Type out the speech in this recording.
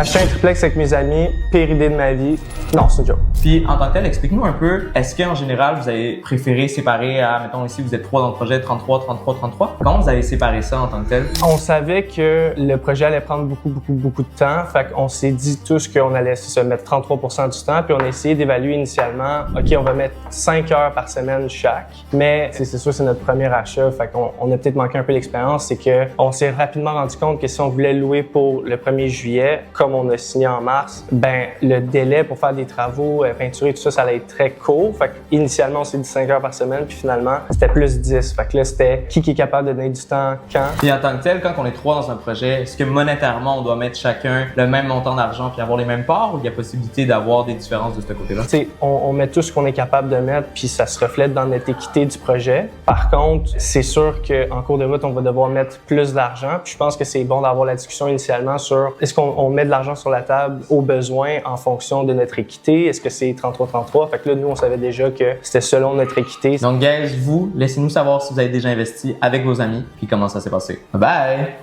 Acheter un triplex avec mes amis, pire idée de ma vie. Non, c'est une joke. Puis en tant que tel, explique-nous un peu, est-ce qu'en général, vous avez préféré séparer à, mettons ici, vous êtes 3 dans le projet, 33, 33, 33. Comment vous avez séparé ça en tant que tel? On savait que le projet allait prendre beaucoup de temps. Fait qu'on s'est dit tous qu'on allait se mettre 33% du temps. Puis on a essayé d'évaluer initialement, OK, on va mettre 5 heures par semaine chaque. Mais c'est sûr, c'est notre premier achat. Fait qu'on a peut-être manqué un peu l'expérience. C'est qu'on s'est rapidement rendu compte que si on voulait louer pour le 1er juillet, comme on a signé en mars, ben le délai pour faire des travaux, peinturer, tout ça, ça allait être très court. Fait qu'initialement, on s'est dit 5 heures par semaine. Puis finalement, c'était plus 10. Fait que là, c'était qui est capable de donner du temps quand. Puis en tant que tel, quand on est 3 dans un projet, est-ce que monétairement, on doit mettre chacun le même montant d'argent puis avoir les mêmes parts ou il y a possibilité d'avoir des différences de ce côté-là? T'sais, on met tout ce qu'on est capable de mettre puis ça se reflète dans notre équité du projet. Par contre, c'est sûr qu'en cours de route, on va devoir mettre plus d'argent. Puis je pense que c'est bon d'avoir la discussion initialement sur est-ce qu'on met de l'argent sur la table au besoin en fonction de notre équité? Est-ce que c'est 33-33? Fait que là, nous, on savait déjà que c'était selon notre équité. Donc, guys, vous, laissez-nous savoir si vous avez déjà investi avec vos amis puis comment ça s'est passé. Bye bye!